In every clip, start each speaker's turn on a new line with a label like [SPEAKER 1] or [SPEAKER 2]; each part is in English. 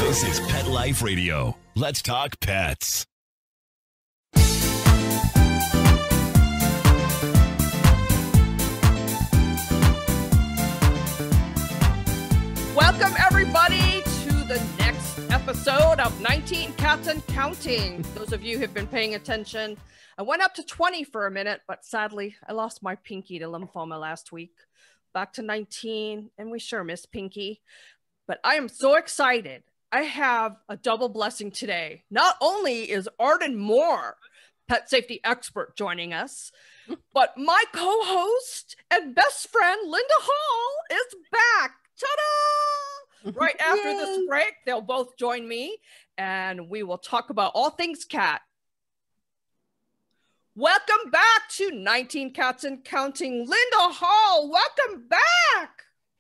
[SPEAKER 1] This is Pet Life Radio. Let's talk pets.
[SPEAKER 2] Welcome, everybody, to the next episode of 19 Cats and Counting. Those of you who have been paying attention, I went up to 20 for a minute, but sadly, I lost my Pinky to lymphoma last week. Back to 19, and we sure miss Pinky. But I am so excited. I have a double blessing today. Not only is Arden Moore, pet safety expert, joining us, but my co-host and best friend, Linda Hall, is back. Ta-da! Right after this break, they'll both join me, and we will talk about all things cat. Welcome back to 19 Cats and Counting. Linda Hall, welcome back.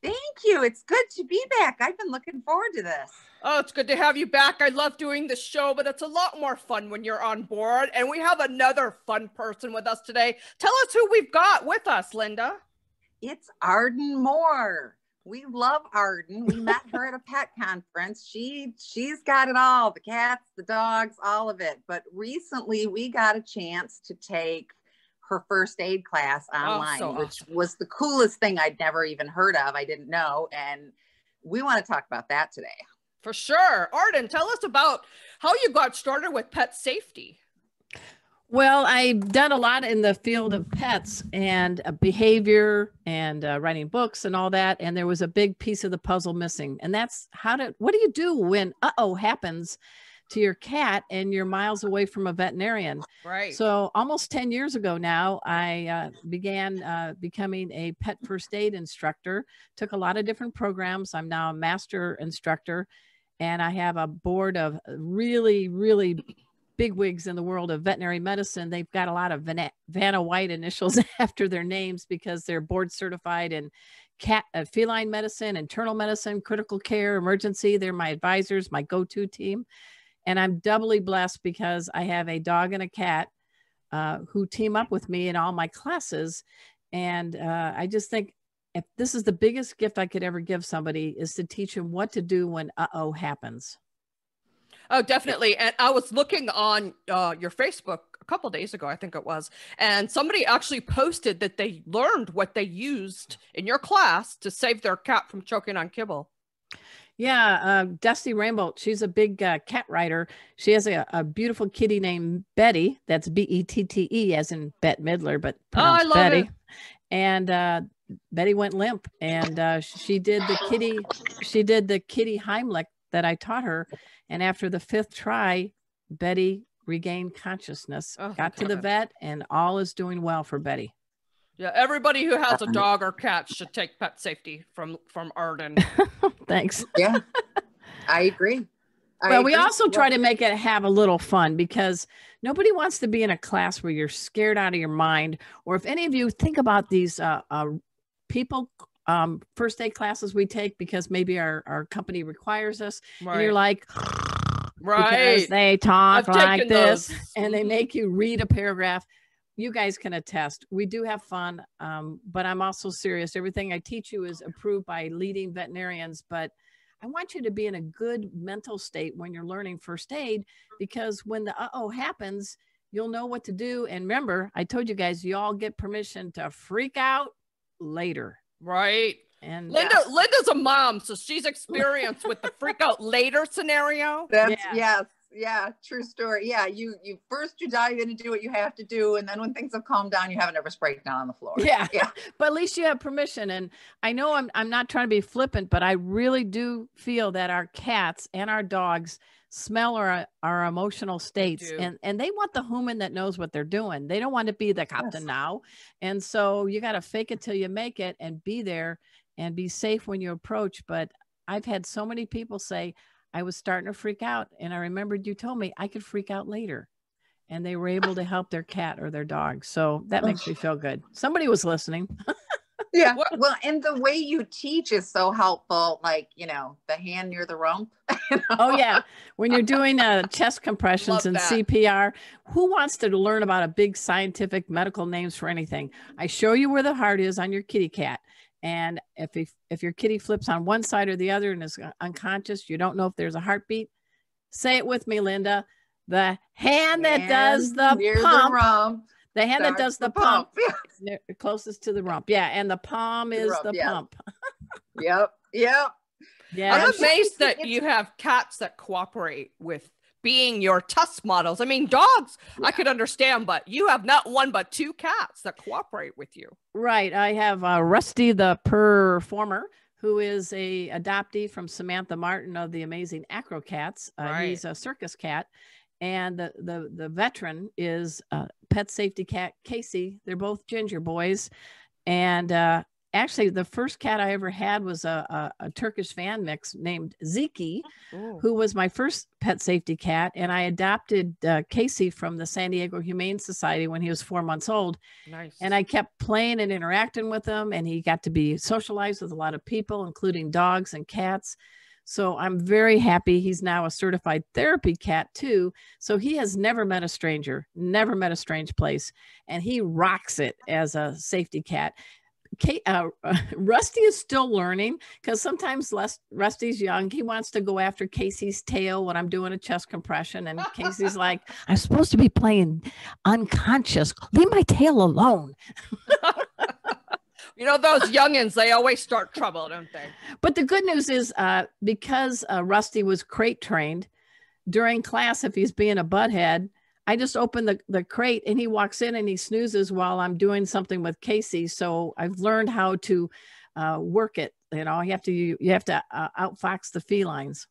[SPEAKER 3] Thank you. It's good to be back. I've been looking forward to this.
[SPEAKER 2] Oh, it's good to have you back. I love doing the show, but it's a lot more fun when you're on board. And we have another fun person with us today. Tell us who we've got with us, Linda.
[SPEAKER 3] It's Arden Moore. We love Arden. We met her at a pet conference. She's got it all, the cats, the dogs, all of it. But recently we got a chance to take her first aid class online, which was the coolest thing I'd never even heard of. I didn't know. And we want to talk about that today.
[SPEAKER 2] For sure. Arden, tell us about how you got started with pet safety.
[SPEAKER 4] Well, I've done a lot in the field of pets and behavior and writing books and all that. And there was a big piece of the puzzle missing. And that's what do you do when happens to your cat and you're miles away from a veterinarian?
[SPEAKER 2] Right.
[SPEAKER 4] So almost 10 years ago now, I began becoming a pet first aid instructor, took a lot of different programs. I'm now a master instructor, and I have a board of really, really bigwigs in the world of veterinary medicine. They've got a lot of Vanna White initials after their names because they're board certified in feline medicine, internal medicine, critical care, emergency. They're my advisors, my go-to team. And I'm doubly blessed because I have a dog and a cat who team up with me in all my classes. And I just think if this is the biggest gift I could ever give somebody is to teach them what to do when happens.
[SPEAKER 2] Oh, definitely. And I was looking on your Facebook a couple days ago, I think it was, and somebody actually posted that they learned what they used in your class to save their cat from choking on kibble.
[SPEAKER 4] Yeah, Dusty Rainbow, she's a big cat writer. She has a beautiful kitty named Betty. That's Bette, as in Bette Midler, but
[SPEAKER 2] I love
[SPEAKER 4] Betty.
[SPEAKER 2] it.
[SPEAKER 4] And Betty went limp, and she did the kitty Heimlich that I taught her. And after the 5th try, Betty regained consciousness, got to the vet, and all is doing well for Betty.
[SPEAKER 2] Yeah, everybody who has a dog or cat should take pet safety from Arden.
[SPEAKER 4] Thanks.
[SPEAKER 3] Yeah, I agree.
[SPEAKER 4] We also try to make it have a little fun because nobody wants to be in a class where you're scared out of your mind. Or if any of you think about these people first aid classes we take because maybe our company requires us, and you're like, because they talk like this and they make you read a paragraph. You guys can attest. We do have fun, but I'm also serious. Everything I teach you is approved by leading veterinarians, but I want you to be in a good mental state when you're learning first aid, because when the happens, you'll know what to do. And remember, I told you guys, you all get permission to freak out later.
[SPEAKER 2] Right.
[SPEAKER 4] And
[SPEAKER 2] Linda's a mom, so she's experienced with the freak out later scenario.
[SPEAKER 3] Yeah, true story. Yeah, you first you dive in and do what you have to do, and then when things have calmed down, you have a nervous breakdown on the floor.
[SPEAKER 4] Yeah. But at least you have permission. And I know I'm not trying to be flippant, but I really do feel that our cats and our dogs smell our emotional states, and they want the human that knows what they're doing. They don't want to be the captain now. And so you got to fake it till you make it and be there and be safe when you approach. But I've had so many people say, I was starting to freak out, and I remembered you told me I could freak out later, and they were able to help their cat or their dog. So that makes me feel good. Somebody was listening.
[SPEAKER 3] Yeah. Well, and the way you teach is so helpful. Like, the hand near the rump.
[SPEAKER 4] Oh yeah. When you're doing chest compressions and CPR, who wants to learn about a big scientific medical names for anything? I show you where the heart is on your kitty cat. And if your kitty flips on one side or the other and is unconscious, you don't know if there's a heartbeat. Say it with me, Linda. The hand that does the pump. The hand that does the pump. Closest to the rump. Yeah. And the palm is the pump.
[SPEAKER 3] Yep. Yep.
[SPEAKER 2] Yeah. I'm amazed that you have cats that cooperate with being your tusk models. I mean, dogs, I could understand, but you have not one but two cats that cooperate with you.
[SPEAKER 4] Right. I have Rusty the performer, who is a adoptee from Samantha Martin of the Amazing Acro Cats. He's a circus cat. And the veteran is pet safety cat Casey. They're both ginger boys. And actually, the first cat I ever had was a Turkish fan mix named Ziki, who was my first pet safety cat. And I adopted Casey from the San Diego Humane Society when he was 4 months old.
[SPEAKER 2] Nice.
[SPEAKER 4] And I kept playing and interacting with him. And he got to be socialized with a lot of people, including dogs and cats. So I'm very happy. He's now a certified therapy cat too. So he has never met a stranger, never met a strange place. And he rocks it as a safety cat. Rusty is still learning because sometimes Rusty's young. He wants to go after Casey's tail when I'm doing a chest compression. And Casey's like, I'm supposed to be playing unconscious. Leave my tail alone.
[SPEAKER 2] You know, those youngins, they always start trouble, don't they?
[SPEAKER 4] But the good news is because Rusty was crate trained during class, if he's being a butthead, I just open the crate and he walks in and he snoozes while I'm doing something with Casey. So I've learned how to work it. You know, you have to outfox the felines.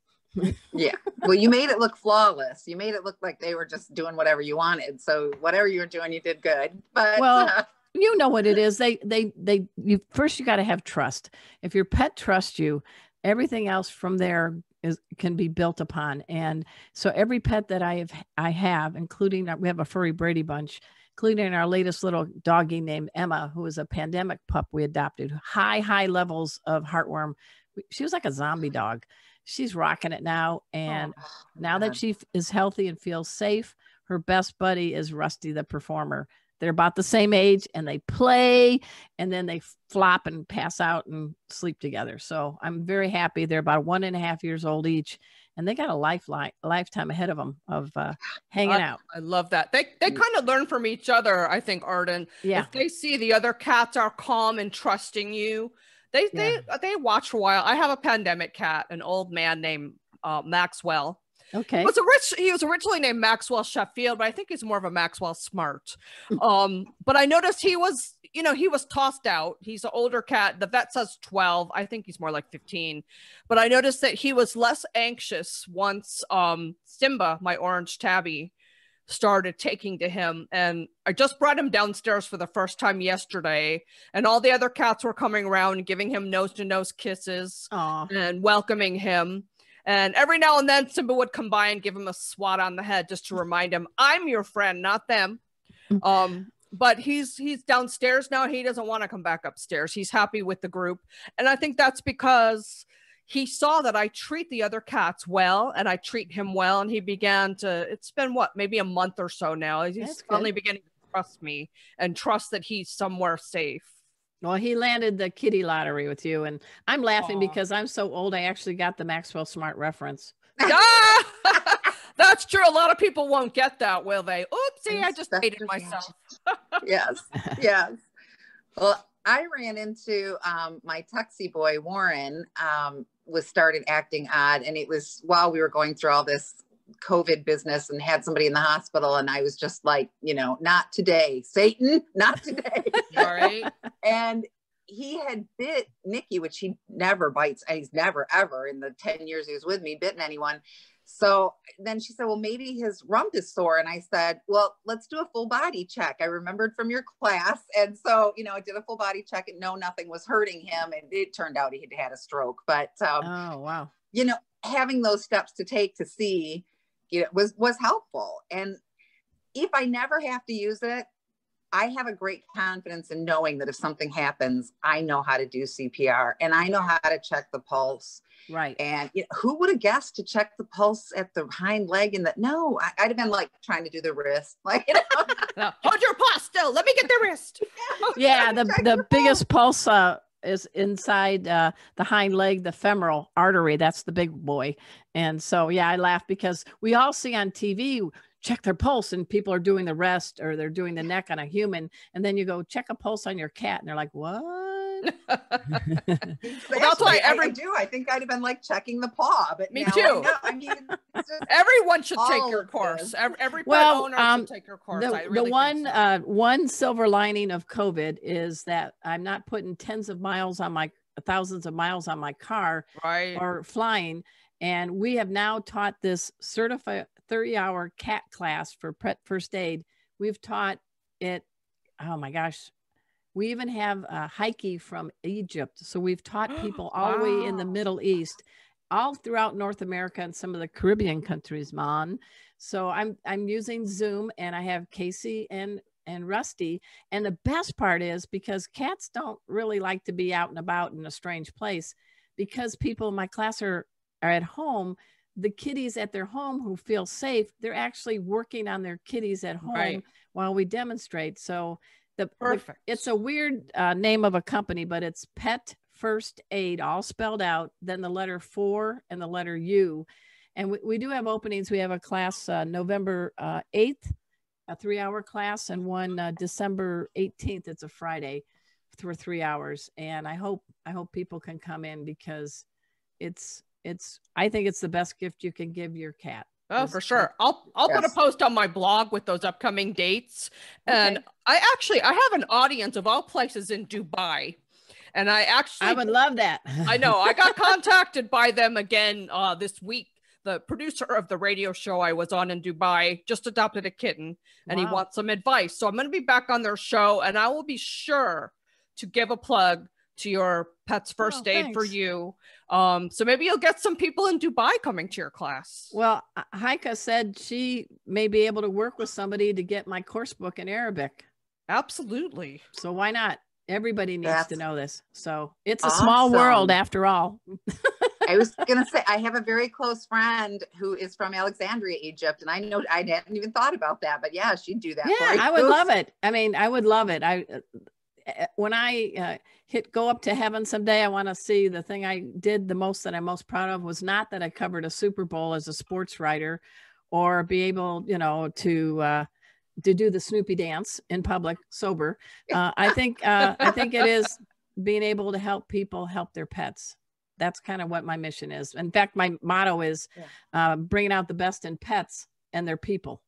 [SPEAKER 3] Yeah. Well, you made it look flawless. You made it look like they were just doing whatever you wanted. So whatever you were doing, you did good. But
[SPEAKER 4] well, you know what it is. You first, you got to have trust. If your pet trusts you, everything else from there can be built upon. And so every pet that I have, including we have a furry Brady Bunch, including our latest little doggie named Emma, who is a pandemic pup we adopted, high levels of heartworm. She was like a zombie dog. She's rocking it now. And now that she is healthy and feels safe, her best buddy is Rusty the performer. They're about the same age and they play and then they flop and pass out and sleep together. So I'm very happy. They're about 1.5 years old each and they got a lifetime ahead of them of hanging out.
[SPEAKER 2] I love that. They kind of learn from each other, I think, Arden.
[SPEAKER 4] Yeah.
[SPEAKER 2] If they see the other cats are calm and trusting you, they watch for a while. I have a pandemic cat, an old man named Maxwell.
[SPEAKER 4] Okay.
[SPEAKER 2] He was originally named Maxwell Sheffield, but I think he's more of a Maxwell Smart. But I noticed he was tossed out. He's an older cat. The vet says 12. I think he's more like 15. But I noticed that he was less anxious once Simba, my orange tabby, started taking to him. And I just brought him downstairs for the first time yesterday. And all the other cats were coming around and giving him nose-to-nose kisses and welcoming him. And every now and then, Simba would come by and give him a swat on the head just to remind him, I'm your friend, not them. But he's downstairs now. He doesn't want to come back upstairs. He's happy with the group. And I think that's because he saw that I treat the other cats well and I treat him well. And he began to, it's been maybe a month or so now. He's finally beginning to trust me and trust that he's somewhere safe.
[SPEAKER 4] Well, he landed the kitty lottery with you. And I'm laughing because I'm so old. I actually got the Maxwell Smart reference.
[SPEAKER 2] That's true. A lot of people won't get that, will they? Oopsie, I just dated myself.
[SPEAKER 3] Yes. Well, I ran into my tuxie boy, Warren, started acting odd. And it was while we were going through all this COVID business and had somebody in the hospital. And I was just like, not today, Satan, not today.
[SPEAKER 2] All right.
[SPEAKER 3] And he had bit Nikki, which he never bites. He's never, ever in the 10 years he was with me, bitten anyone. So then she said, well, maybe his rump is sore. And I said, well, let's do a full body check. I remembered from your class. And so, I did a full body check and no, nothing was hurting him. And it turned out he had had a stroke. But,
[SPEAKER 4] oh, wow.
[SPEAKER 3] Having those steps to take to see, was helpful. And if I never have to use it, I have a great confidence in knowing that if something happens, I know how to do CPR and I know how to check the pulse.
[SPEAKER 4] Right.
[SPEAKER 3] And who would have guessed to check the pulse at the hind leg and no, I'd have been like trying to do the wrist. Like,
[SPEAKER 2] hold your paw still. Let me get the wrist.
[SPEAKER 4] Yeah. The biggest pulse is inside the hind leg, the femoral artery. That's the big boy. And so, yeah, I laugh because we all see on TV, check their pulse, and people are doing the rest, or they're doing the neck on a human. And then you go check a pulse on your cat, and they're like, what?
[SPEAKER 3] Exactly.
[SPEAKER 2] Well, that's why
[SPEAKER 3] I do. I think I'd have been like checking the paw, but
[SPEAKER 2] me
[SPEAKER 3] now
[SPEAKER 2] too.
[SPEAKER 3] I mean, it's just
[SPEAKER 2] Everyone should take
[SPEAKER 3] all
[SPEAKER 2] your
[SPEAKER 3] of
[SPEAKER 2] course.
[SPEAKER 3] this.
[SPEAKER 2] Every pet
[SPEAKER 4] Well,
[SPEAKER 2] owner should take your course. I
[SPEAKER 4] The
[SPEAKER 2] really
[SPEAKER 4] one
[SPEAKER 2] think so.
[SPEAKER 4] one silver lining of COVID is that I'm not putting thousands of miles on my car
[SPEAKER 2] Right.
[SPEAKER 4] or flying. And we have now taught this certified 30-hour cat class for pet first aid. We've taught it. Oh my gosh. We even have a Heike from Egypt. So we've taught people all the way in the
[SPEAKER 2] Wow.
[SPEAKER 4] Middle East, all throughout North America and some of the Caribbean countries, Mon. So I'm using Zoom, and I have Casey and Rusty. And the best part is, because cats don't really like to be out and about in a strange place, because people in my class are at home, the kitties at their home who feel safe, they're actually working on their kitties at home
[SPEAKER 2] Right.
[SPEAKER 4] while we demonstrate. So
[SPEAKER 2] Perfect.
[SPEAKER 4] it's a weird name of a company, but it's Pet First Aid, all spelled out, then the letter 4 and the letter U. And we do have openings. We have a class November 8th, a 3-hour class, and one December 18th. It's a Friday for 3 hours. And I hope people can come in, because I think it's the best gift you can give your cat.
[SPEAKER 2] Oh, for sure. I'll put a
[SPEAKER 3] Yes.
[SPEAKER 2] post on my blog with those upcoming dates. And
[SPEAKER 4] Okay.
[SPEAKER 2] I have an audience of all places in Dubai. And I
[SPEAKER 4] would love that.
[SPEAKER 2] I know. I got contacted by them again this week. The producer of the radio show I was on in Dubai just adopted a kitten, and he
[SPEAKER 4] Wow.
[SPEAKER 2] wants some advice. So I'm going to be back on their show, and I will be sure to give a plug to your Pet's First Aid for
[SPEAKER 4] thanks.
[SPEAKER 2] you. So maybe you'll get some people in Dubai coming to your class.
[SPEAKER 4] Well, Heike said she may be able to work with somebody to get my course book in Arabic.
[SPEAKER 2] Absolutely.
[SPEAKER 4] So why not? Everybody needs to
[SPEAKER 3] That's
[SPEAKER 4] know this. So it's a small world
[SPEAKER 3] awesome.
[SPEAKER 4] after all.
[SPEAKER 3] I was going to say, I have a very close friend who is from Alexandria, Egypt. And I know I hadn't even thought about that, but yeah, she'd do that.
[SPEAKER 4] Yeah,
[SPEAKER 3] for you.
[SPEAKER 4] I would love it. I mean, I would love it. When I go up to heaven someday, I want to see the thing I did the most, that I'm most proud of, was not that I covered a Super Bowl as a sports writer, or be able, to do the Snoopy dance in public sober. I think it is being able to help people help their pets. That's kind of what my mission is. In fact, my motto is bringing out the best in pets and their people.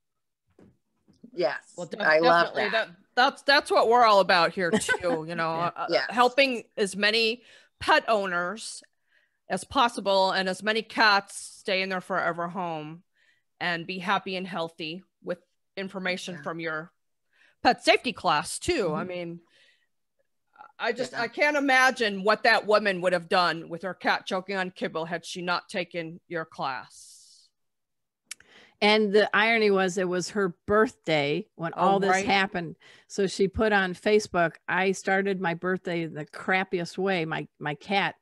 [SPEAKER 3] Yes.
[SPEAKER 2] Well,
[SPEAKER 3] I love
[SPEAKER 2] definitely.
[SPEAKER 3] that.
[SPEAKER 2] That's what we're all about here too.
[SPEAKER 3] Yes.
[SPEAKER 2] Helping as many pet owners as possible, and as many cats stay in their forever home and be happy and healthy, with information from your pet safety class too.
[SPEAKER 4] Mm-hmm.
[SPEAKER 2] I mean, I can't imagine what that woman would have done with her cat choking on kibble had she not taken your class.
[SPEAKER 4] And the irony was, it was her birthday when all this happened. So she put on Facebook, I started my birthday the crappiest way. My cat,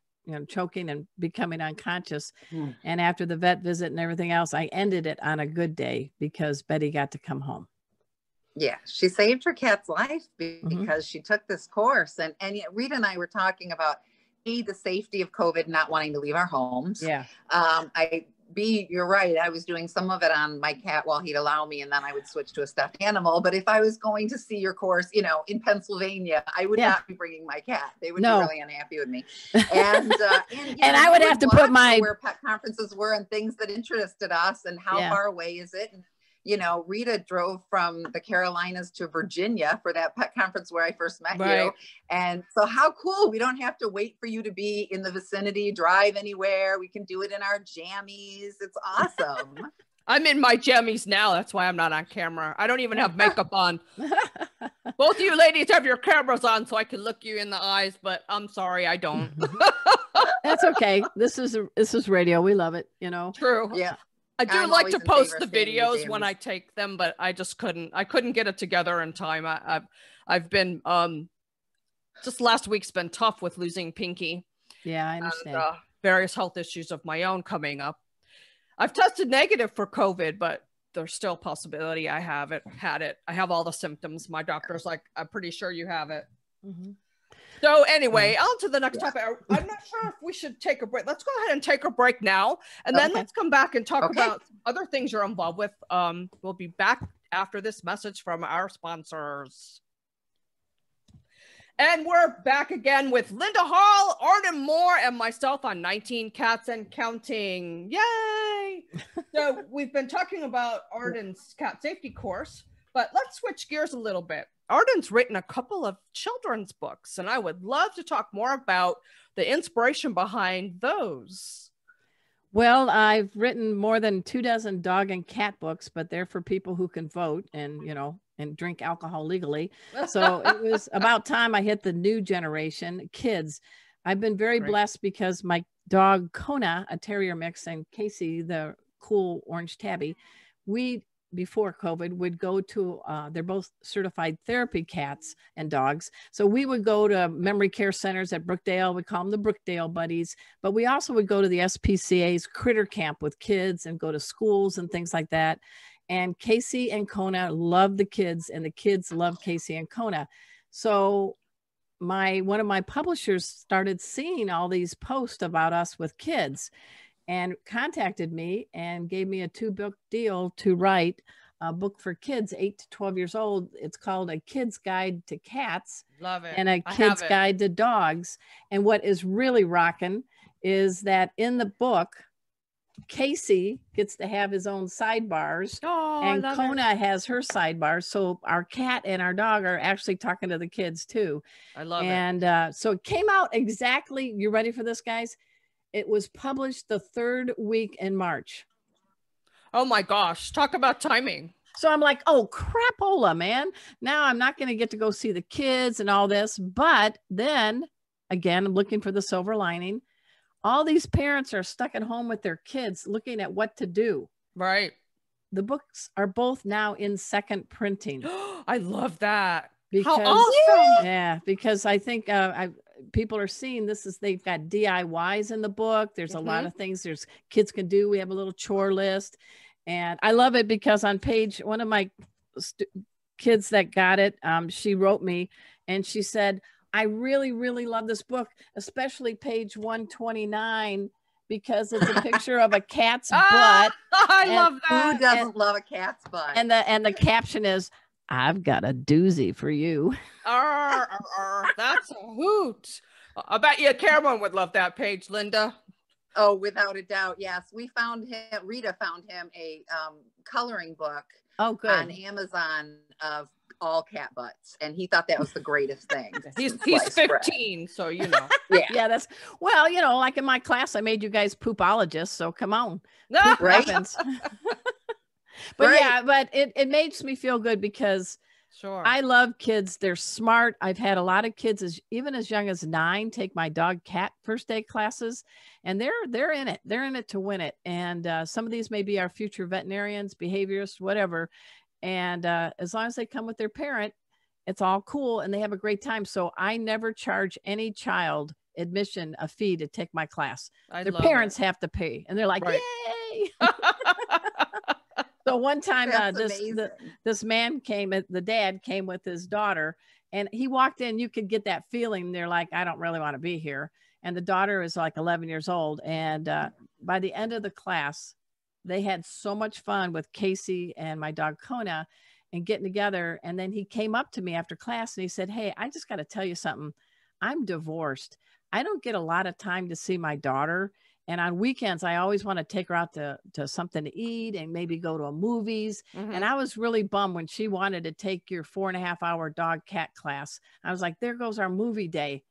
[SPEAKER 4] choking and becoming unconscious. And after the vet visit and everything else, I ended it on a good day, because Betty got to come home.
[SPEAKER 3] Yeah, she saved her cat's life because she took this course. And Rita and I were talking about the safety of COVID, not wanting to leave our homes.
[SPEAKER 4] Yeah.
[SPEAKER 3] You're right. I was doing some of it on my cat while he'd allow me, and then I would switch to a stuffed animal. But if I was going to see your course, in Pennsylvania, I would not be bringing my cat. They would be really unhappy with me. And
[SPEAKER 4] I would have to put
[SPEAKER 3] where pet conferences were and things that interested us, and how far away is it? And, Rita drove from the Carolinas to Virginia for that pet conference where I first met you. And so how cool. We don't have to wait for you to be in the vicinity, drive anywhere. We can do it in our jammies. It's awesome.
[SPEAKER 2] I'm in my jammies now. That's why I'm not on camera. I don't even have makeup on. Both of you ladies have your cameras on so I can look you in the eyes, but I'm sorry, I don't.
[SPEAKER 4] That's okay. This is radio. We love it,
[SPEAKER 2] True.
[SPEAKER 3] Yeah.
[SPEAKER 2] I do
[SPEAKER 3] I'm
[SPEAKER 2] like
[SPEAKER 3] always
[SPEAKER 2] to
[SPEAKER 3] in
[SPEAKER 2] post
[SPEAKER 3] favor
[SPEAKER 2] the
[SPEAKER 3] of staying in the
[SPEAKER 2] videos when
[SPEAKER 3] jammies.
[SPEAKER 2] I take them, but I just couldn't get it together in time. I've been just last week's been tough with losing Pinky.
[SPEAKER 4] Yeah, I understand.
[SPEAKER 2] And, various health issues of my own coming up. I've tested negative for COVID, but there's still a possibility I had it. I have all the symptoms. My doctor's like, I'm pretty sure you have it.
[SPEAKER 4] Mm-hmm.
[SPEAKER 2] So anyway, on to the next topic. I'm not sure if we should take a break. Let's go ahead and take a break now, and then let's come back and talk about other things you're involved with. We'll be back after this message from our sponsors. And we're back again with Linda Hall, Arden Moore, and myself on 19 Cats and Counting. Yay! So we've been talking about Arden's cat safety course, but let's switch gears a little bit. Arden's written a couple of children's books, and I would love to talk more about the inspiration behind those.
[SPEAKER 4] Well, I've written more than 24 dog and cat books, but they're for people who can vote and, and drink alcohol legally. So it was about time I hit the new generation kids. I've been very blessed because my dog Kona, a terrier mix, and Casey, the cool orange tabby, we, before COVID, would go to, they're both certified therapy cats and dogs. So we would go to memory care centers at Brookdale. We call them the Brookdale Buddies, but we also would go to the SPCA's critter camp with kids and go to schools and things like that. And Casey and Kona love the kids, and the kids love Casey and Kona. So one of my publishers started seeing all these posts about us with kids and contacted me and gave me a 2-book deal to write a book for kids 8 to 12 years old. It's called A Kid's Guide to Cats.
[SPEAKER 2] Love it.
[SPEAKER 4] And A Kid's Guide to Dogs. And what is really rocking is that in the book, Casey gets to have his own sidebars, and Kona has her sidebars. So our cat and our dog are actually talking to the kids too.
[SPEAKER 2] I love it.
[SPEAKER 4] And so it came out exactly, you ready for this, guys? It was published the 3rd week in March.
[SPEAKER 2] Oh my gosh, talk about timing.
[SPEAKER 4] So I'm like, oh, crapola, man. Now I'm not going to get to go see the kids and all this. But then again, I'm looking for the silver lining. All these parents are stuck at home with their kids looking at what to do.
[SPEAKER 2] Right.
[SPEAKER 4] The books are both now in second printing.
[SPEAKER 2] I love that.
[SPEAKER 4] Because,
[SPEAKER 2] how awesome.
[SPEAKER 4] Yeah, because I think people are seeing this is, they've got DIYs in the book. There's a lot of things there's kids can do. We have a little chore list. And I love it because on page, one of my kids that got it, she wrote me and she said, I really, really love this book, especially page 129, because it's a picture of a cat's butt.
[SPEAKER 2] I love that.
[SPEAKER 3] Who doesn't love a cat's butt?
[SPEAKER 4] And the caption is, I've got a doozy for you.
[SPEAKER 2] That's a hoot. I bet you Cameron would love that page, Linda.
[SPEAKER 3] Oh, without a doubt. Yes. We found him, Rita found him a coloring book on Amazon of all cat butts, and he thought that was the greatest thing.
[SPEAKER 2] He's 15, so
[SPEAKER 4] yeah, that's, well, like in my class I made you guys poopologists, so come on.
[SPEAKER 3] Right.
[SPEAKER 4] But yeah, but it makes me feel good because I love kids. They're smart. I've had a lot of kids even as young as 9 take my dog cat first aid classes, and they're in it. They're in it to win it. And some of these may be our future veterinarians, behaviorists, whatever. And as long as they come with their parent, it's all cool and they have a great time. So I never charge any child admission a fee to take my class. Their parents have to pay, and they're like, yay. So one time this man came, the dad came with his daughter, and he walked in. You could get that feeling. They're like, I don't really want to be here. And the daughter is like 11 years old. And by the end of the class, they had so much fun with Casey and my dog Kona and getting together. And then he came up to me after class and he said, hey, I just got to tell you something. I'm divorced. I don't get a lot of time to see my daughter. And on weekends, I always want to take her out to something to eat and maybe go to a movies. And I was really bummed when she wanted to take your 4.5-hour dog cat class. I was like, there goes our movie day.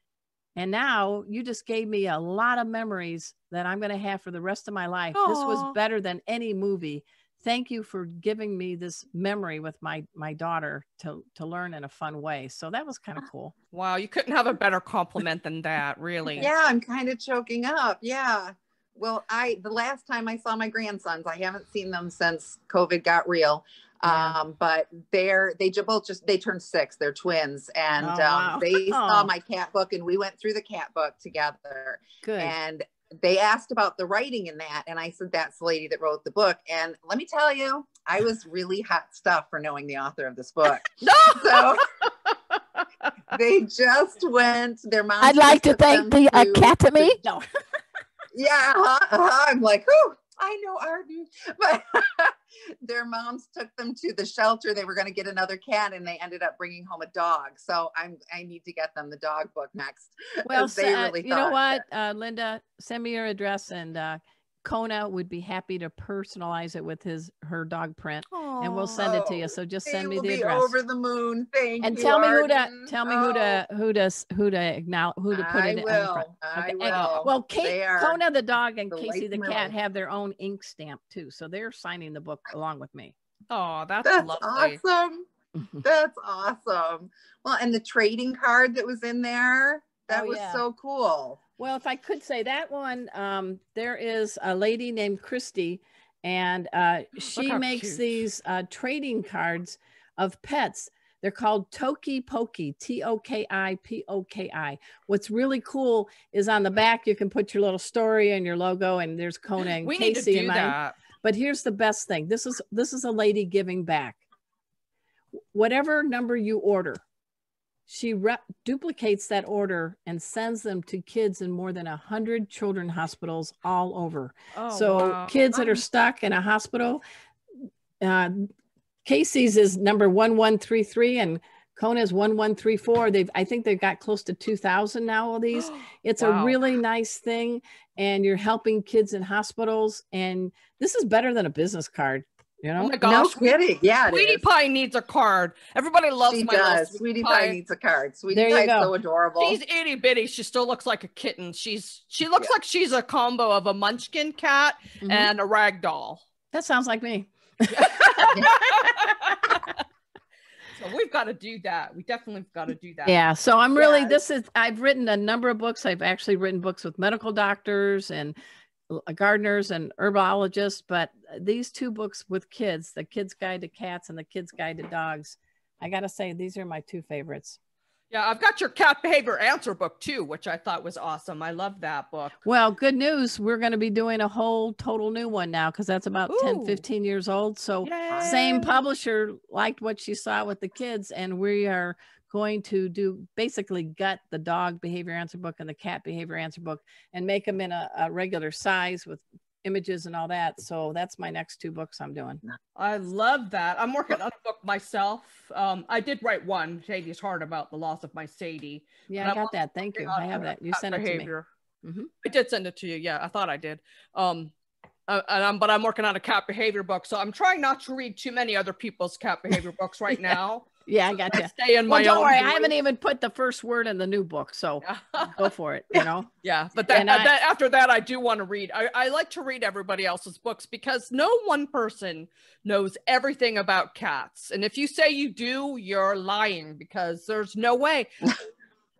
[SPEAKER 4] And now you just gave me a lot of memories that I'm going to have for the rest of my life. Aww. This was better than any movie. Thank you for giving me this memory with my daughter to learn in a fun way. So that was kind of cool.
[SPEAKER 2] Wow. You couldn't have a better compliment than that, really.
[SPEAKER 3] Yeah, I'm kind of choking up. Yeah. Well, the last time I saw my grandsons, I haven't seen them since COVID got real. But they turned 6. They're twins, and they saw my cat book, and we went through the cat book together. Good. And they asked about the writing in that, and I said, that's the lady that wrote the book. And let me tell you, I was really hot stuff for knowing the author of this book. So They just went. Their mom.
[SPEAKER 4] I'd like to thank the Academy. No.
[SPEAKER 3] Yeah, I'm like, whew, I know Arden, but their moms took them to the shelter. They were going to get another cat, and they ended up bringing home a dog. So I need to get them the dog book next.
[SPEAKER 4] Well,
[SPEAKER 3] they really
[SPEAKER 4] you know what, Linda, send me your address, and Kona would be happy to personalize it with her dog print. Aww. And we'll send it to you. So just send me the address.
[SPEAKER 3] Over the moon. Thank you.
[SPEAKER 4] And tell me who to acknowledge, who to put it on the front.
[SPEAKER 3] I will.
[SPEAKER 4] And, well, Kona the dog and Casey the cat have their own ink stamp too, so they're signing the book along with me.
[SPEAKER 2] Oh, that's lovely.
[SPEAKER 3] Awesome. That's awesome. Well, and the trading card that was in there, that was so cool.
[SPEAKER 4] Well, if I could say that one, there is a lady named Christy, and she makes these trading cards of pets. They're called Toki Poki, Tokipoki. What's really cool is on the back, you can put your little story and your logo, and there's Kona and Casey and mine. That. But here's the best thing. This is a lady giving back. Whatever number you order, she duplicates that order and sends them to kids in more than 100 children's hospitals all over. Oh, so kids that are stuck in a hospital, Casey's is number 1133 and Kona's 1134. I think they've got close to 2,000 now of these. It's a really nice thing. And you're helping kids in hospitals. And this is better than a business card. You know?
[SPEAKER 2] Oh my gosh.
[SPEAKER 3] No kidding. Yeah.
[SPEAKER 2] Sweetie Pie needs a card. Everybody loves
[SPEAKER 3] Sweetie Pie needs a card. Sweetie Pie's so adorable.
[SPEAKER 2] She's itty bitty. She still looks like a kitten. She looks like she's a combo of a munchkin cat and a rag doll.
[SPEAKER 4] That sounds like me.
[SPEAKER 2] So we've got to do that. We definitely got to do that.
[SPEAKER 4] Yeah. So I'm really, I've written a number of books. I've actually written books with medical doctors and gardeners and herbologists, but these two books with kids, the Kid's Guide to Cats and the Kid's Guide to Dogs, I got to say, these are my two favorites.
[SPEAKER 2] Yeah, I've got your cat behavior answer book too, which I thought was awesome. I love that book.
[SPEAKER 4] Well, good news. We're going to be doing a whole total new one now because that's about 10, 15 years old. So same publisher liked what she saw with the kids, and we are going to basically gut the dog behavior answer book and the cat behavior answer book and make them in a regular size with images and all that. So that's my next two books I'm doing.
[SPEAKER 2] I love that. I'm working on a book myself. I did write one, Sadie's Heart, about the loss of my Sadie.
[SPEAKER 4] Yeah, I got that. Thank you. I have that. You sent it to me.
[SPEAKER 2] I did send it to you. Yeah, I thought I did. But I'm working on a cat behavior book, so I'm trying not to read too many other people's cat behavior books right now.
[SPEAKER 4] Yeah, I got you.
[SPEAKER 2] Stay in my own.
[SPEAKER 4] Don't worry, I haven't even put the first word in the new book, so go for it. You know.
[SPEAKER 2] Yeah, but after that, I do want to read. I like to read everybody else's books because no one person knows everything about cats, and if you say you do, you're lying because there's no way.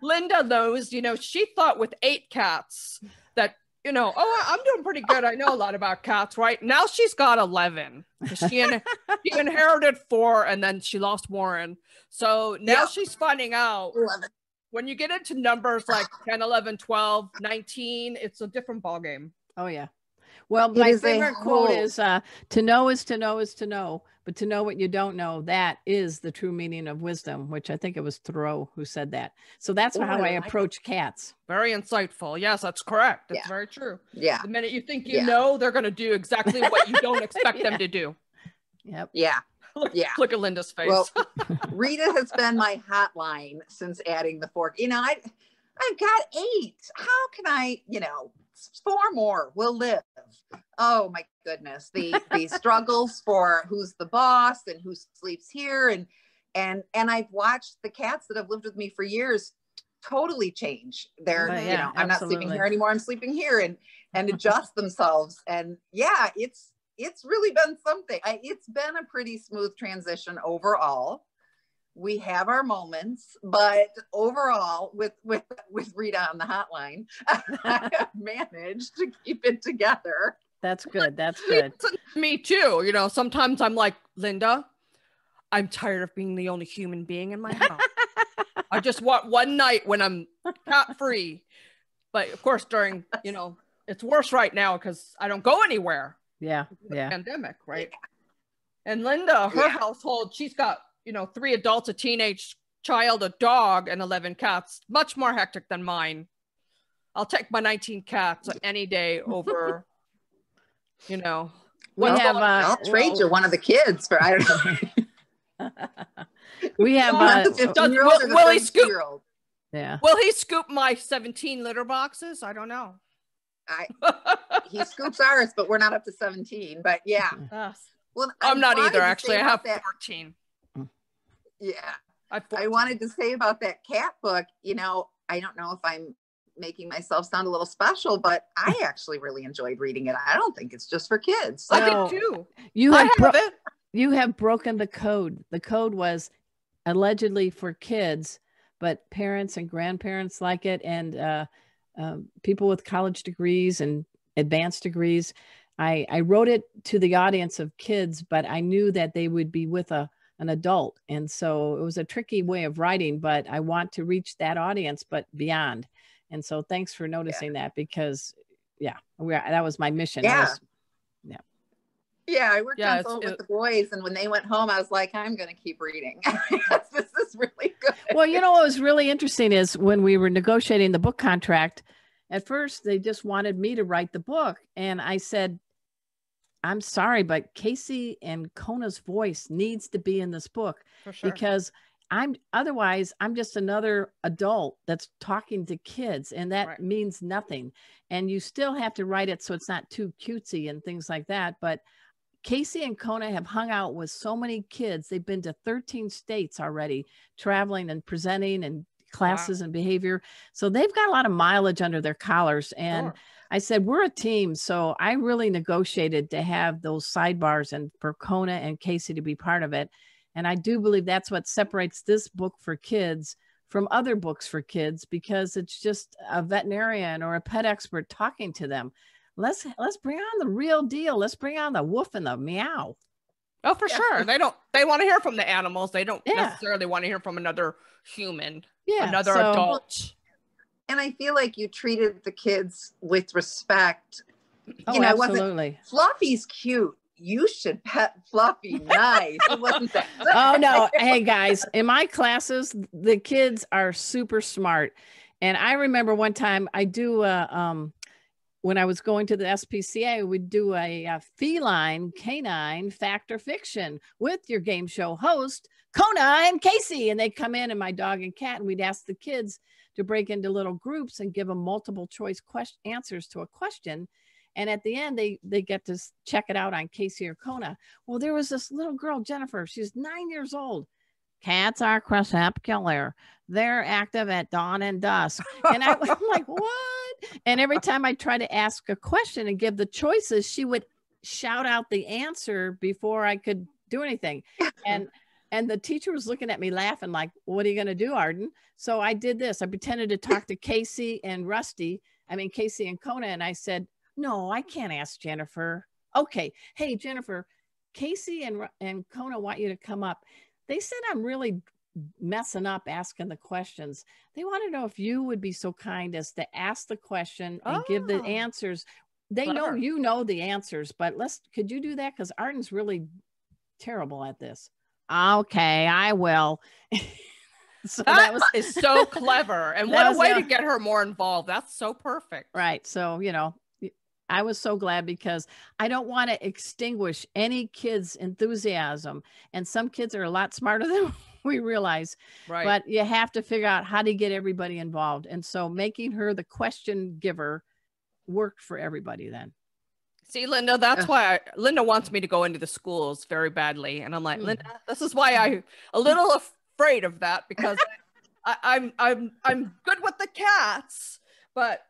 [SPEAKER 2] Linda knows. You know, she thought with 8 cats that. You know, I'm doing pretty good. I know a lot about cats, right? Now she's got 11. She inherited 4 and then she lost Warren. So now she's finding out
[SPEAKER 3] 11.
[SPEAKER 2] When you get into numbers like 10, 11, 12, 19, it's a different ballgame.
[SPEAKER 4] Oh, yeah. Well, my favorite quote is to know is to know is to know, but to know what you don't know, that is the true meaning of wisdom, which I think it was Thoreau who said that. So that's how I approach cats.
[SPEAKER 2] Very insightful. Yes, that's correct. That's very true.
[SPEAKER 3] Yeah.
[SPEAKER 2] The minute you think you know, they're going to do exactly what you don't expect them to do.
[SPEAKER 4] Yep.
[SPEAKER 3] Yeah.
[SPEAKER 2] Look at Linda's face.
[SPEAKER 3] Well, Rita has been my hotline since adding the fork. You know, I've got 8. How can I, 4 more will live. Oh my goodness. The struggles for who's the boss and who sleeps here. And I've watched the cats that have lived with me for years totally change. They're, I'm not sleeping here anymore. I'm sleeping here and adjust themselves. And it's really been something. It's been a pretty smooth transition overall. We have our moments, but overall with Rita on the hotline, I have managed to keep it together.
[SPEAKER 4] That's good. That's good.
[SPEAKER 2] Me too. You know, sometimes I'm like, Linda, I'm tired of being the only human being in my house. I just want one night when I'm cat free. But of course, during, it's worse right now because I don't go anywhere.
[SPEAKER 4] Yeah. Yeah.
[SPEAKER 2] Pandemic, right? And Linda, her household, she's got 3 adults, a teenage child, a dog, and 11 cats. Much more hectic than mine. I'll take my 19 cats any day over, you know.
[SPEAKER 3] I'll trade you one of the kids for, I don't know.
[SPEAKER 4] We have
[SPEAKER 3] the 15-year-old or the 32-year-old.
[SPEAKER 4] Yeah.
[SPEAKER 2] Will he scoop my 17 litter boxes? I don't know.
[SPEAKER 3] He scoops ours, but we're not up to 17. But yeah.
[SPEAKER 2] Well, I'm not either, actually. I have 14.
[SPEAKER 3] Yeah. I wanted to say about that cat book, you know, I don't know if I'm making myself sound a little special, but I actually really enjoyed reading it. I don't think it's just for kids.
[SPEAKER 2] I did too.
[SPEAKER 4] You have broken the code. The code was allegedly for kids, but parents and grandparents like it, and people with college degrees and advanced degrees. I wrote it to the audience of kids, but I knew that they would be with an adult. And so it was a tricky way of writing, but I want to reach that audience, but beyond. And so thanks for noticing that, because that was my mission.
[SPEAKER 3] I worked on Soul with the boys, and when they went home, I was like, I'm going to keep reading. This is really good.
[SPEAKER 4] Well, you know, what was really interesting is when we were negotiating the book contract, at first they just wanted me to write the book. And I said, I'm sorry, but Casey and Kona's voice needs to be in this book, for sure, because otherwise I'm just another adult that's talking to kids, and that means nothing. And you still have to write it so it's not too cutesy and things like that. But Casey and Kona have hung out with so many kids. They've been to 13 states already, traveling and presenting and classes and behavior. So they've got a lot of mileage under their collars. And I said, we're a team. So I really negotiated to have those sidebars and for Kona and Casey to be part of it. And I do believe that's what separates this book for kids from other books for kids, because it's just a veterinarian or a pet expert talking to them. Let's bring on the real deal. Let's bring on the woof and the meow.
[SPEAKER 2] Oh, for sure. They want to hear from the animals. They don't necessarily want to hear from another human, another adult. And
[SPEAKER 3] I feel like you treated the kids with respect.
[SPEAKER 4] You know, absolutely.
[SPEAKER 3] Fluffy's cute. You should pet Fluffy. Nice. It wasn't that.
[SPEAKER 4] Oh no. Hey guys, in my classes, the kids are super smart. And I remember one time I do when I was going to the SPCA, we'd do a feline canine fact or fiction with your game show host, Kona and Casey. And they'd come in, and my dog and cat, and we'd ask the kids to break into little groups and give them multiple choice answers to a question. And at the end, they get to check it out on Casey or Kona. Well, there was this little girl, Jennifer. She's 9 years old. Cats are crepuscular. They're active at dawn and dusk. And I'm like, what? And every time I try to ask a question and give the choices, she would shout out the answer before I could do anything. And the teacher was looking at me laughing like, what are you going to do, Arden? So I did this. I pretended to talk to Casey and Casey and Kona. And I said, no, I can't ask Jennifer. Okay. Hey, Jennifer, Casey and Kona want you to come up. They said I'm really messing up asking the questions. They want to know if you would be so kind as to ask the question and give the answers. They know you know the answers, but could you do that? Because Arden's really terrible at this. Okay, I will.
[SPEAKER 2] So that is so clever. And what a way to get her more involved. That's so perfect.
[SPEAKER 4] Right. So, you know, I was so glad, because I don't want to extinguish any kid's enthusiasm. And some kids are a lot smarter than we realize. Right. But you have to figure out how to get everybody involved. And so making her the question giver worked for everybody then.
[SPEAKER 2] See, Linda, that's why Linda wants me to go into the schools very badly. And I'm like, Linda, this is why I'm a little afraid of that, because I'm good with the cats, but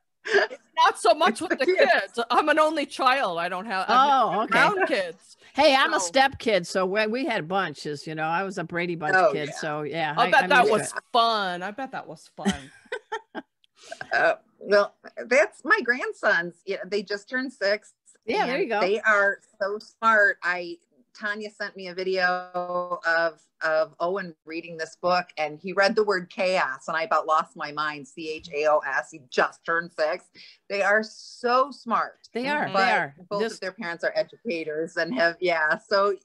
[SPEAKER 2] not so much with the kids. I'm an only child. I don't have around kids.
[SPEAKER 4] Hey, I'm a step kid, so we had bunches. You know, I was a Brady Bunch kid. Yeah. So yeah,
[SPEAKER 2] I bet that was fun. I bet that was fun.
[SPEAKER 3] Well, that's my grandsons. Yeah, they just turned 6.
[SPEAKER 4] Yeah, there you go.
[SPEAKER 3] They are so smart. Tanya sent me a video of Owen reading this book, and he read the word chaos, and I about lost my mind. CHAOS. He just turned 6. They are so smart.
[SPEAKER 4] They are.
[SPEAKER 3] But both of their parents are educators and have, so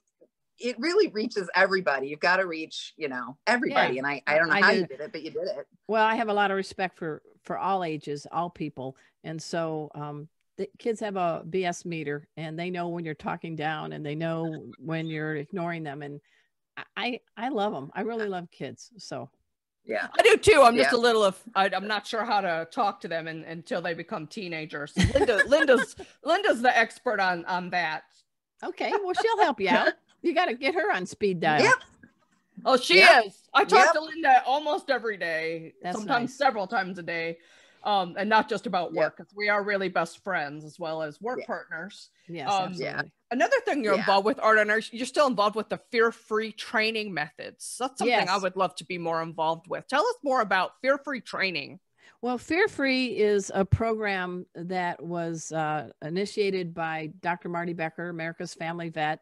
[SPEAKER 3] it really reaches everybody. You've got to reach, everybody.
[SPEAKER 4] Yeah.
[SPEAKER 3] And I don't know how you did it, but you did it.
[SPEAKER 4] Well, I have a lot of respect for all ages, all people. And so the kids have a BS meter, and they know when you're talking down, and they know when you're ignoring them. And I love them. I really love kids. So
[SPEAKER 3] yeah,
[SPEAKER 2] I do too. I'm just a little I'm not sure how to talk to them until they become teenagers. Linda's the expert on that.
[SPEAKER 4] Okay, well, she'll help you out. You got to get her on speed dial.
[SPEAKER 3] Yep.
[SPEAKER 2] Oh, she is. I talk to Linda almost every day, sometimes several times a day, and not just about work, because we are really best friends as well as work partners.
[SPEAKER 4] Yes, absolutely.
[SPEAKER 2] Another thing you're involved with, Arden, you're still involved with the fear-free training methods. That's something I would love to be more involved with. Tell us more about fear-free training.
[SPEAKER 4] Well, Fear-Free is a program that was initiated by Dr. Marty Becker, America's Family Vet.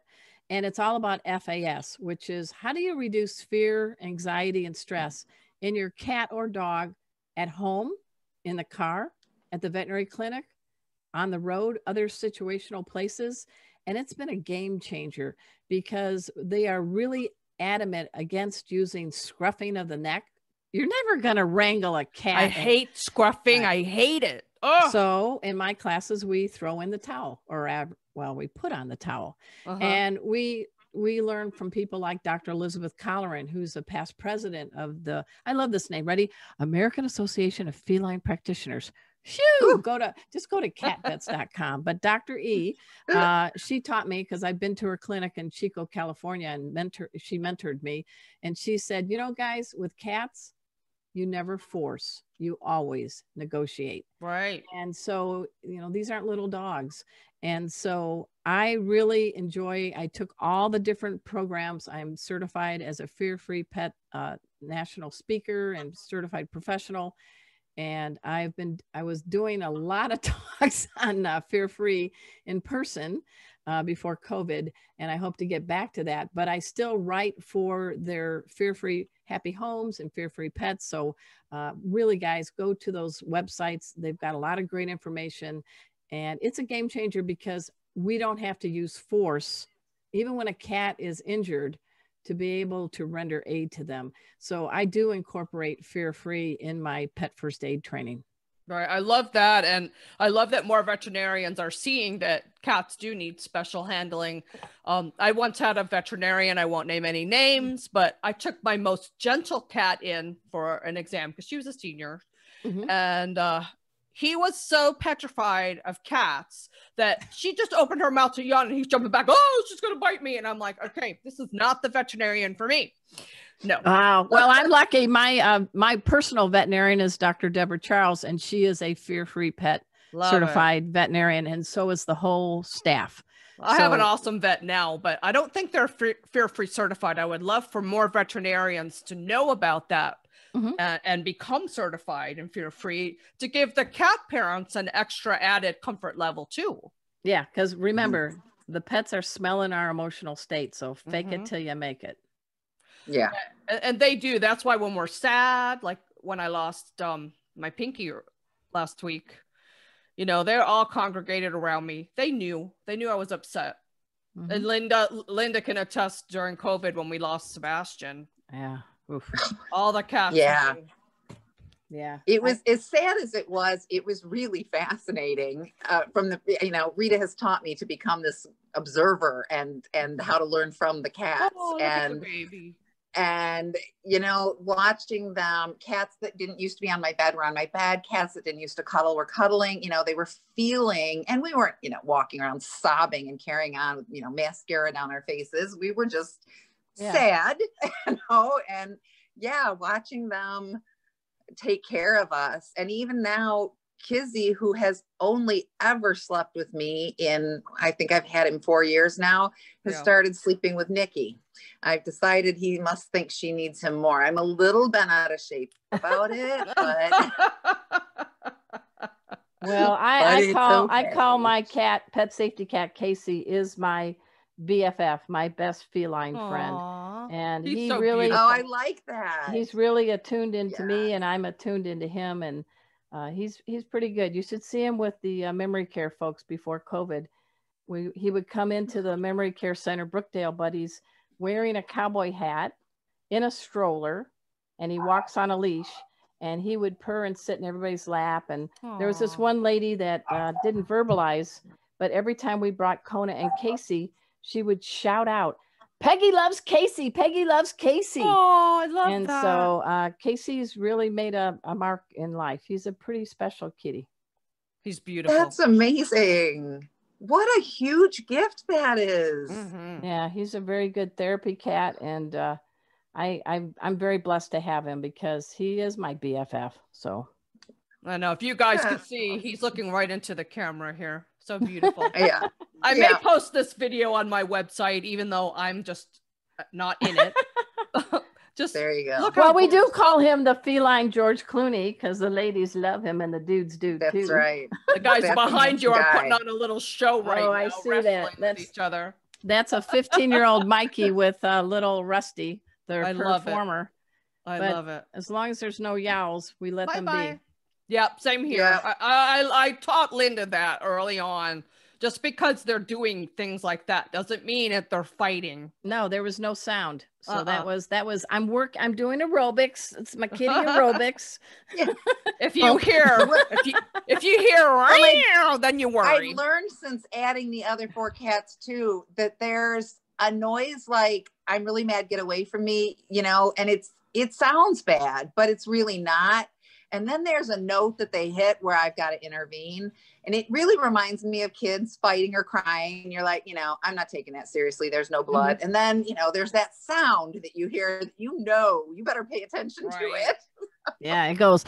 [SPEAKER 4] And it's all about FAS, which is how do you reduce fear, anxiety, and stress in your cat or dog at home, in the car, at the veterinary clinic, on the road, other situational places. And it's been a game changer because they are really adamant against using scruffing of the neck. You're never going to wrangle a cat.
[SPEAKER 2] I hate scruffing. I hate it. Oh.
[SPEAKER 4] So in my classes, we throw in the towel, or we put on the towel. And we learn from people like Dr. Elizabeth Colleran, who's a past president of I love this name, ready? American Association of Feline Practitioners. Shoo! Just go to catvets.com. But Dr. E, she taught me, because I've been to her clinic in Chico, California, and she mentored me. And she said, guys, with cats, you never force, you always negotiate.
[SPEAKER 2] Right.
[SPEAKER 4] And so, these aren't little dogs. And so I really I took all the different programs. I'm certified as a fear-free pet national speaker and certified professional. And I was doing a lot of talks on fear-free in person before COVID. And I hope to get back to that, but I still write for their fear-free happy homes and fear-free pets. So really, guys, go to those websites. They've got a lot of great information, and it's a game changer because we don't have to use force, even when a cat is injured, to be able to render aid to them. So I do incorporate fear-free in my pet first aid training.
[SPEAKER 2] Right. I love that. And I love that more veterinarians are seeing that cats do need special handling. I once had a veterinarian, I won't name any names, but I took my most gentle cat in for an exam because she was a senior. And he was so petrified of cats that she just opened her mouth to yawn and he's jumping back. Oh, she's going to bite me. And I'm like, okay, this is not the veterinarian for me. No.
[SPEAKER 4] Wow. Well, I'm lucky. My personal veterinarian is Dr. Deborah Charles, and she is a fear-free pet certified veterinarian, and so is the whole staff.
[SPEAKER 2] I have an awesome vet now, but I don't think they're fear-free certified. I would love for more veterinarians to know about that and become certified and fear-free to give the cat parents an extra added comfort level too.
[SPEAKER 4] Yeah, because remember, the pets are smelling our emotional state, so fake it till you make it.
[SPEAKER 3] Yeah.
[SPEAKER 2] And they do. That's why when we're sad, like when I lost my Pinky last week, they're all congregated around me. They knew I was upset. And Linda can attest during COVID when we lost Sebastian.
[SPEAKER 4] Yeah. Oof.
[SPEAKER 2] All the cats.
[SPEAKER 3] Yeah.
[SPEAKER 4] Yeah.
[SPEAKER 3] It was as sad as it was really fascinating. Rita has taught me to become this observer and how to learn from the cats.
[SPEAKER 2] Oh, look at the baby.
[SPEAKER 3] And, watching them, cats that didn't used to be on my bed were on my bed, cats that didn't used to cuddle were cuddling, they were feeling, and we weren't, walking around sobbing and carrying on with, mascara down our faces. We were just sad, and watching them take care of us. And even now, Kizzy, who has only ever slept with me I think I've had him 4 years now, has started sleeping with Nikki. I've decided he must think she needs him more. I'm a little bent out of shape about it, but
[SPEAKER 4] well, I call my cat, pet safety cat Casey, is my BFF, my best feline friend. And
[SPEAKER 2] he's
[SPEAKER 4] he
[SPEAKER 2] so
[SPEAKER 4] really
[SPEAKER 2] beautiful.
[SPEAKER 3] I like that.
[SPEAKER 4] He's really attuned into me, and I'm attuned into him, and he's pretty good. You should see him with the memory care folks before COVID. He would come into the memory care center, Brookdale Buddies, wearing a cowboy hat in a stroller, and he walks on a leash, and he would purr and sit in everybody's lap. And there was this one lady that didn't verbalize, but every time we brought Kona and Casey, she would shout out, Peggy loves Casey. Peggy loves Casey.
[SPEAKER 2] Oh, I love
[SPEAKER 4] and
[SPEAKER 2] that.
[SPEAKER 4] So Casey's really made a mark in life. He's a pretty special kitty.
[SPEAKER 2] He's beautiful.
[SPEAKER 3] That's amazing. What a huge gift that is.
[SPEAKER 2] Mm-hmm.
[SPEAKER 4] Yeah, he's a very good therapy cat. And I'm very blessed to have him because he is my BFF. So
[SPEAKER 2] I know if you guys could see, he's looking right into the camera here. So beautiful.
[SPEAKER 3] Yeah.
[SPEAKER 2] I may post this video on my website, even though I'm just not in it. Just
[SPEAKER 3] there you go.
[SPEAKER 2] Look
[SPEAKER 4] well, we do call him the feline George Clooney because the ladies love him and the dudes do too.
[SPEAKER 3] That's right.
[SPEAKER 2] The guys behind you are
[SPEAKER 3] guy.
[SPEAKER 2] putting on a little show right now.
[SPEAKER 4] I see
[SPEAKER 2] wrestling
[SPEAKER 4] that.
[SPEAKER 2] with each other.
[SPEAKER 4] That's a 15-year-old Mikey with little Rusty, their performer.
[SPEAKER 2] I love it.
[SPEAKER 4] As long as there's no yowls, we let them be.
[SPEAKER 2] Yep, same here.
[SPEAKER 3] Yeah.
[SPEAKER 2] I taught Linda that early on. Just because they're doing things like that doesn't mean that they're fighting.
[SPEAKER 4] No, there was no sound. So that was I'm doing aerobics. It's my kitty aerobics.
[SPEAKER 2] If you hear if you hear then you worry.
[SPEAKER 3] I've learned since adding the other 4 cats too that there's a noise like I'm really mad, get away from me, you know, and it sounds bad, but it's really not. And then there's a note that they hit where I've got to intervene. And it really reminds me of kids fighting or crying. And you're like, you know, I'm not taking that seriously. There's no blood. And then, you know, there's that sound that you hear that, you know, you better pay attention to it.
[SPEAKER 4] Yeah, it goes.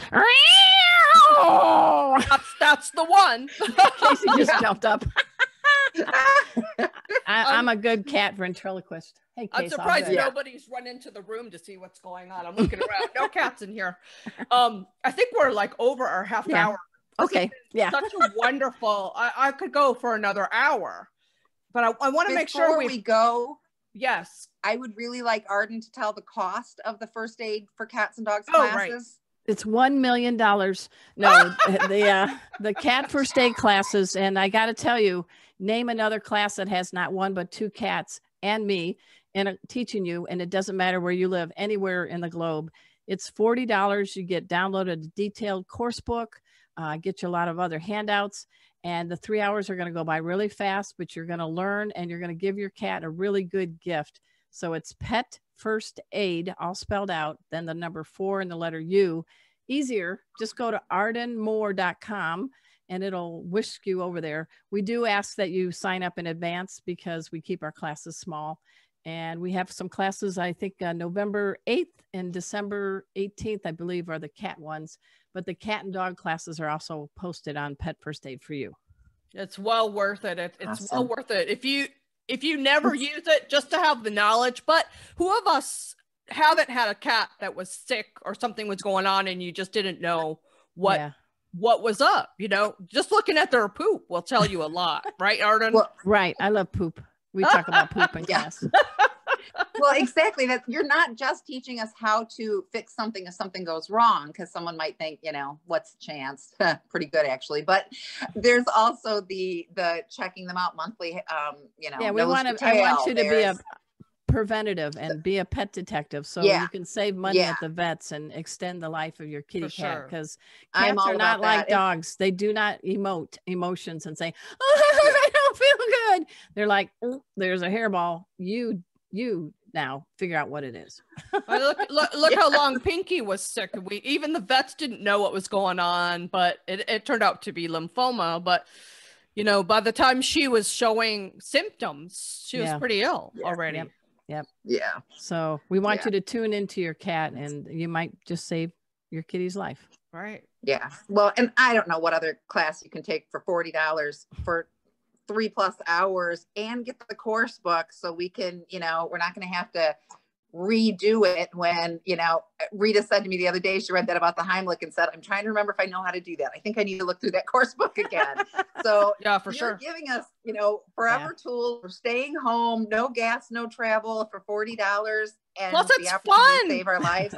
[SPEAKER 2] That's the one.
[SPEAKER 4] Casey just jumped up. I'm a good cat ventriloquist. Hey, Casey,
[SPEAKER 2] I'm surprised nobody's run into the room to see what's going on. I'm looking around. No cats in here. I think we're like over our half hour.
[SPEAKER 4] Okay. Yeah.
[SPEAKER 2] Such a wonderful. I could go for another hour, but I want to make sure
[SPEAKER 3] we go.
[SPEAKER 2] Yes.
[SPEAKER 3] I would really like Arden to tell the cost of the first aid for cats and dogs classes.
[SPEAKER 2] Right.
[SPEAKER 4] It's $1 million. No, the cat first aid classes. And I got to tell you, name another class that has not 1 but 2 cats and me and teaching you. And it doesn't matter where you live, anywhere in the globe. It's $40. You get downloaded a detailed course book, get you a lot of other handouts. And the 3 hours are going to go by really fast, but you're going to learn and you're going to give your cat a really good gift. So it's Pet First Aid, all spelled out, then the number 4 and the letter U. Easier, just go to ardenmoore.com and it'll whisk you over there. We do ask that you sign up in advance because we keep our classes small. And we have some classes, I think November 8th and December 18th, I believe, are the cat ones. But the cat and dog classes are also posted on Pet First Aid for you.
[SPEAKER 2] It's well worth it. It's
[SPEAKER 3] awesome.
[SPEAKER 2] Well worth it. If you never use it, just to have the knowledge. But who of us haven't had a cat that was sick or something was going on and you just didn't know what was up? You know, just looking at their poop will tell you a lot, right, Arden?
[SPEAKER 3] Well,
[SPEAKER 4] right. I love poop. We talk about poop in class.
[SPEAKER 3] Well, exactly. That you're not just teaching us how to fix something if something goes wrong, because someone might think, you know, what's the chance? Pretty good, actually. But there's also the checking them out monthly. You know,
[SPEAKER 4] yeah, I want you to be a preventative and be a pet detective, so you can save money at the vets and extend the life of your kitty cat. Because cats are not like dogs; they do not emote emotions and say, "Oh, I don't feel good." They're like, oh, "There's a hairball. You now figure out what it is."
[SPEAKER 2] Look how long Pinky was sick. Even the vets didn't know what was going on, but it turned out to be lymphoma. But you know, by the time she was showing symptoms, she was pretty ill already.
[SPEAKER 4] Yep.
[SPEAKER 3] Yeah.
[SPEAKER 4] So we want you to tune into your cat, and you might just save your kitty's life.
[SPEAKER 2] Right.
[SPEAKER 3] Yeah. Well, and I don't know what other class you can take for $40 for 3+ hours and get the course book, so we can, you know, we're not going to have to redo it when, you know, Rita said to me the other day, she read that about the Heimlich and said, I'm trying to remember if I know how to do that. I think I need to look through that course book again. So
[SPEAKER 2] yeah, for
[SPEAKER 3] you're
[SPEAKER 2] sure
[SPEAKER 3] giving us, you know, forever tools for staying home, no gas, no travel for $40, and
[SPEAKER 2] plus it's
[SPEAKER 3] the opportunity
[SPEAKER 2] fun
[SPEAKER 3] to save our lives.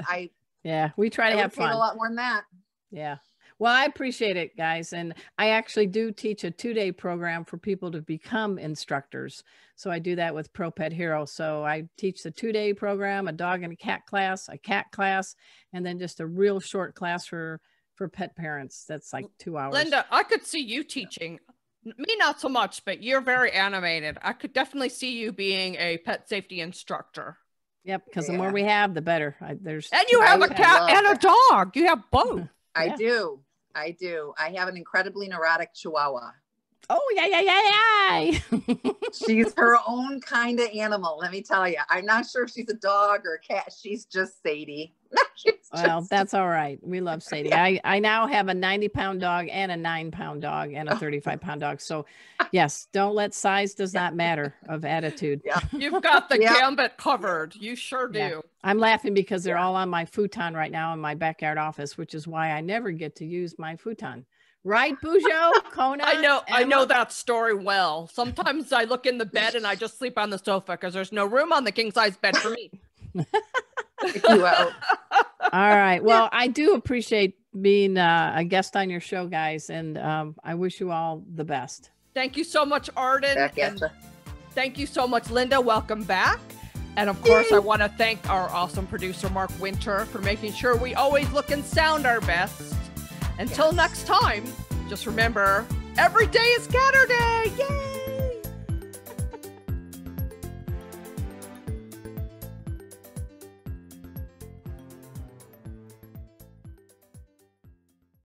[SPEAKER 4] We try to have fun.
[SPEAKER 3] A lot more than that.
[SPEAKER 4] Yeah. Well, I appreciate it, guys. And I actually do teach a 2-day program for people to become instructors. So I do that with Pro Pet Hero. So I teach the 2-day program, a dog and a cat class, and then just a real short class for pet parents. That's like 2 hours.
[SPEAKER 2] Linda, I could see you teaching. Me, not so much, but you're very animated. I could definitely see you being a pet safety instructor.
[SPEAKER 4] Yep, because the more we have, the better.
[SPEAKER 2] And you have a cat and a dog. You have both.
[SPEAKER 3] I do. I have an incredibly neurotic Chihuahua.
[SPEAKER 4] Oh, yeah.
[SPEAKER 3] She's her own kind of animal, let me tell you. I'm not sure if she's a dog or a cat. She's just Sadie.
[SPEAKER 4] Well, that's all right. We love Sadie. Yeah. I now have a 90-pound dog and a 9-pound dog and a 35-pound dog. So yes, don't let size does not matter of attitude.
[SPEAKER 3] Yeah.
[SPEAKER 2] You've got the gambit covered. You sure do.
[SPEAKER 4] Yeah. I'm laughing because they're all on my futon right now in my backyard office, which is why I never get to use my futon. Right, Bujo, Kona?
[SPEAKER 2] I know that story well. Sometimes I look in the bed and I just sleep on the sofa because there's no room on the king size bed for me.
[SPEAKER 3] You out.
[SPEAKER 4] All right. Well, I do appreciate being a guest on your show, guys, and I wish you all the best.
[SPEAKER 2] Thank you so much, Arden.
[SPEAKER 3] Back at ya.
[SPEAKER 2] Thank you so much, Linda. Welcome back. And of course, I want to thank our awesome producer, Mark Winter, for making sure we always look and sound our best. Until next time, just remember, every day is Scatter Day. Yay!